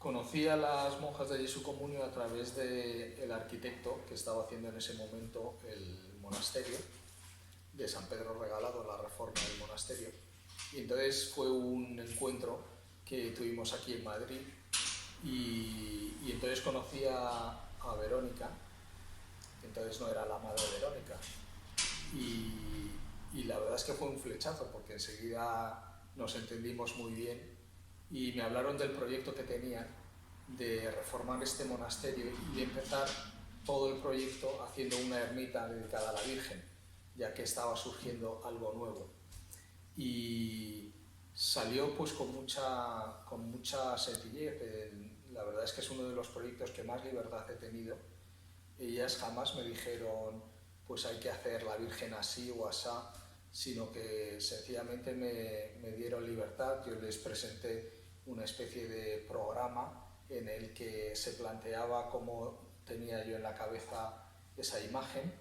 Conocí a las monjas de Jesu Comunio a través del arquitecto que estaba haciendo en ese momento el monasterio de San Pedro Regalado, la reforma del monasterio. Y entonces fue un encuentro que tuvimos aquí en Madrid y entonces conocí a Verónica, entonces no era la madre Verónica. Y la verdad es que fue un flechazo porque enseguida nos entendimos muy bien y me hablaron del proyecto que tenían de reformar este monasterio y de empezar todo el proyecto haciendo una ermita dedicada a la Virgen, ya que estaba surgiendo algo nuevo. Y salió pues con mucha sencillez. La verdad es que es uno de los proyectos que más libertad he tenido. Ellas jamás me dijeron pues hay que hacer la Virgen así o asá, sino que sencillamente me dieron libertad. Yo les presenté una especie de programa en el que se planteaba cómo tenía yo en la cabeza esa imagen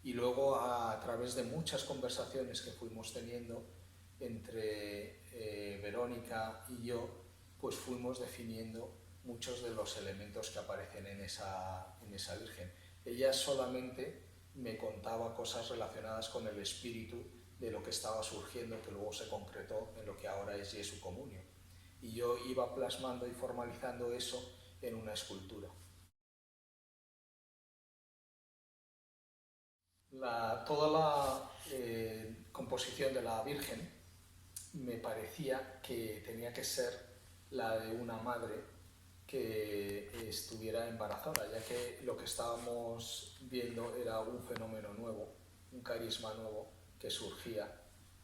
y luego a través de muchas conversaciones que fuimos teniendo entre Verónica y yo, pues fuimos definiendo muchos de los elementos que aparecen en esa Virgen. Ella solamente me contaba cosas relacionadas con el espíritu de lo que estaba surgiendo, que luego se concretó en lo que ahora es Jesu Comunio. Y yo iba plasmando y formalizando eso en una escultura. Toda la composición de la Virgen me parecía que tenía que ser la de una madre que estuviera embarazada, ya que lo que estábamos viendo era un fenómeno nuevo, un carisma nuevo que surgía,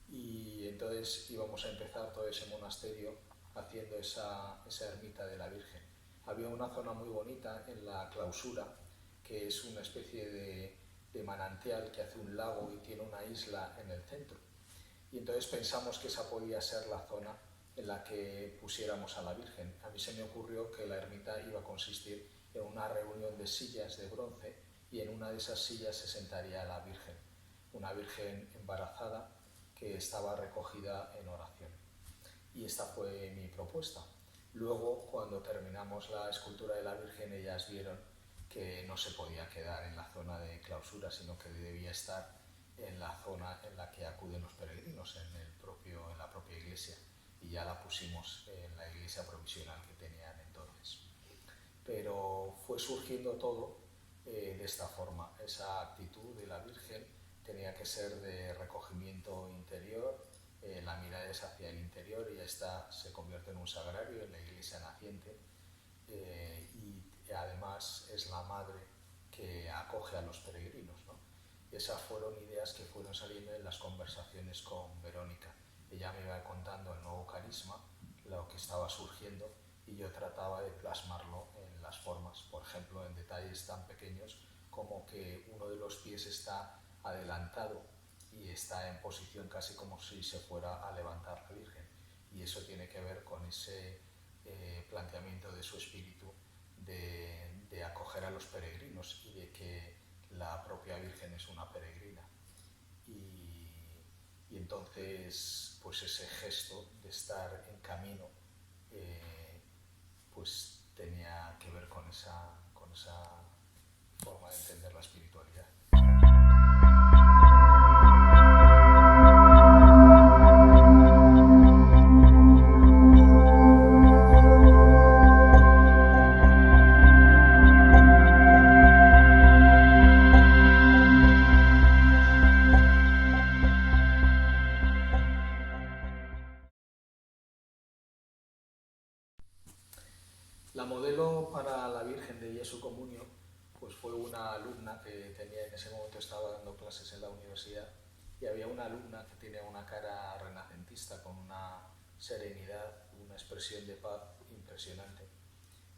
y entonces íbamos a empezar todo ese monasterio haciendo esa ermita de la Virgen. Había una zona muy bonita en la clausura, que es una especie de manantial que hace un lago y tiene una isla en el centro. Y entonces pensamos que esa podía ser la zona en la que pusiéramos a la Virgen. A mí se me ocurrió que la ermita iba a consistir en una reunión de sillas de bronce y en una de esas sillas se sentaría la Virgen, una Virgen embarazada que estaba recogida en oración. Y esta fue mi propuesta. Luego, cuando terminamos la escultura de la Virgen, ellas vieron que no se podía quedar en la zona de clausura, sino que debía estar en la zona en la que acuden los peregrinos, en la propia iglesia, y ya la pusimos en la iglesia provisional que tenían entonces. Pero fue surgiendo todo de esta forma. Esa actitud de la Virgen tenía que ser de recogimiento interior, la mirada es hacia el interior y esta se convierte en un sagrario en la iglesia naciente, y además es la madre que acoge a los peregrinos, ¿no? Esas fueron ideas que fueron saliendo en las conversaciones con Verónica. Ella me iba contando el nuevo carisma, lo que estaba surgiendo, y yo trataba de plasmarlo en las formas, por ejemplo, en detalles tan pequeños como que uno de los pies está adelantado y está en posición casi como si se fuera a levantar la Virgen. Y eso tiene que ver con ese planteamiento de su espíritu de acoger a los peregrinos y de que la propia Virgen es una peregrina. Y entonces, pues ese gesto de estar en camino, pues tenía que ver con esa forma de entender la espiritualidad. La modelo para la Virgen de Jesu Comunio pues fue una alumna que tenía en ese momento, estaba dando clases en la universidad, y había una alumna que tenía una cara renacentista con una serenidad, una expresión de paz impresionante.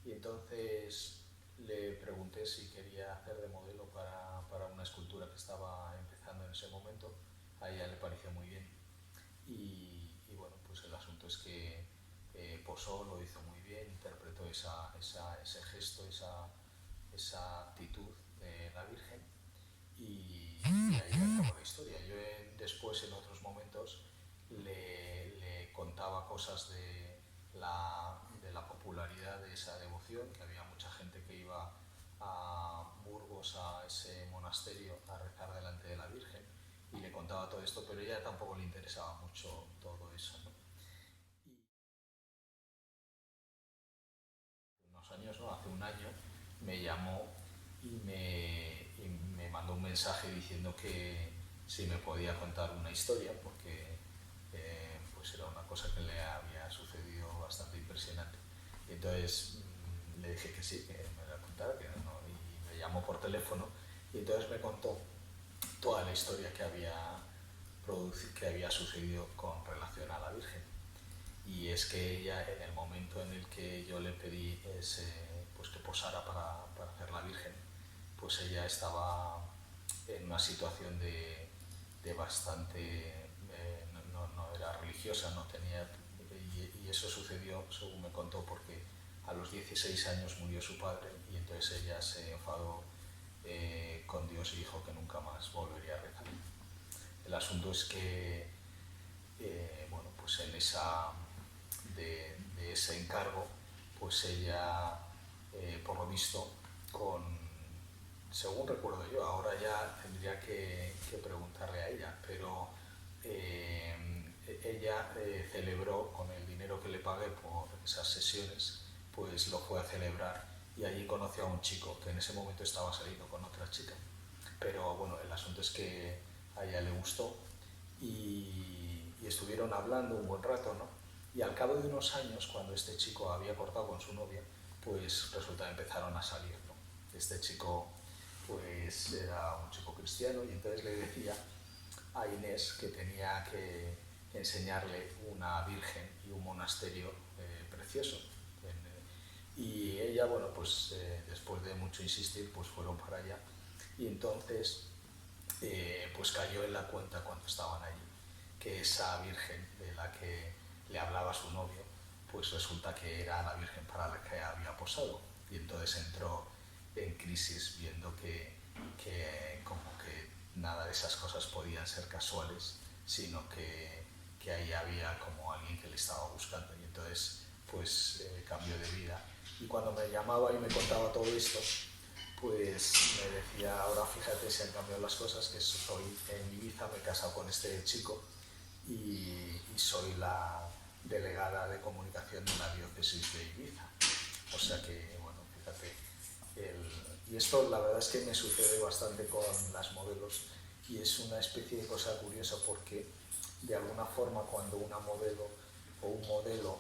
Y entonces le pregunté si quería hacer de modelo para una escultura que estaba empezando en ese momento. A ella le pareció muy bien. Y bueno, pues el asunto es que posó, lo hizo muy bien, interpretó ese gesto, esa actitud de la Virgen, y ahí acabó la historia. Yo después, en otros momentos, le contaba cosas de la la popularidad de esa devoción, que había mucha gente que iba a Burgos, a ese monasterio, a rezar delante de la Virgen, y le contaba todo esto, pero ella tampoco le interesaba mucho todo eso, ¿no? Y unos años, ¿no? Hace un año, me llamó y me mandó un mensaje diciendo que si me podía contar una historia, porque pues era una cosa que le había sucedido bastante impresionante. Y entonces le dije que sí, que me la contara, que no, y me llamó por teléfono y entonces me contó toda la historia que había sucedido con relación a la Virgen. Y es que ella, en el momento en el que yo le pedí pues que posara para hacer la Virgen, pues ella estaba en una situación de bastante, no era religiosa, no tenía, y eso sucedió, según me contó, porque a los 16 años murió su padre y entonces ella se enfadó con Dios y dijo que nunca más volvería a rezar. El asunto es que, bueno, pues de ese encargo, pues ella, por lo visto, según recuerdo yo, ahora ya tendría que preguntarle a ella, pero ella celebró con el dinero que le pagué por esas sesiones, pues lo fue a celebrar y allí conoció a un chico que en ese momento estaba saliendo con otra chica. Pero bueno, el asunto es que a ella le gustó y estuvieron hablando un buen rato, ¿no? Y al cabo de unos años, cuando este chico había cortado con su novia, pues resulta que empezaron a salir, ¿no? Este chico pues era un chico cristiano y entonces le decía a Inés que tenía que enseñarle una virgen y un monasterio precioso. Y ella, bueno, pues después de mucho insistir, pues fueron para allá y entonces pues cayó en la cuenta cuando estaban allí que esa virgen de la que le hablaba su novio, pues resulta que era la virgen para la que había posado. Y entonces entró en crisis viendo que como que nada de esas cosas podían ser casuales, sino que ahí había como alguien que le estaba buscando. Y entonces pues cambió de vida. Y cuando me llamaba y me contaba todo esto, pues me decía, ahora fíjate si han cambiado las cosas, que soy en Ibiza, me he casado con este chico y soy la delegada de comunicación de la diócesis de Ibiza. O sea que, bueno, fíjate, y esto la verdad es que me sucede bastante con las modelos y es una especie de cosa curiosa porque de alguna forma cuando una modelo o un modelo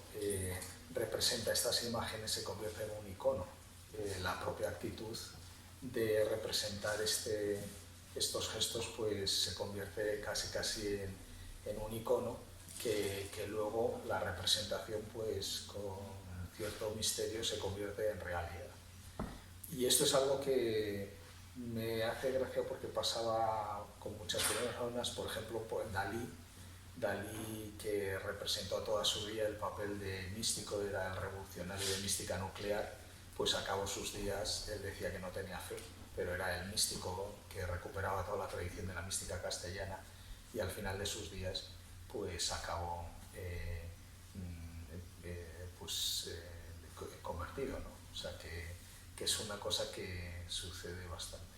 representa estas imágenes se convierte en un icono. La propia actitud de representar estos gestos pues se convierte casi en un icono que luego la representación pues con cierto misterio se convierte en realidad. Y esto es algo que me hace gracia porque pasaba con muchas personas, por ejemplo, pues Dalí, que representó toda su vida el papel de místico, era el revolucionario de mística nuclear, pues acabó sus días, él decía que no tenía fe, pero era el místico que recuperaba toda la tradición de la mística castellana y al final de sus días pues acabó convertido, ¿no? O sea que es una cosa que sucede bastante.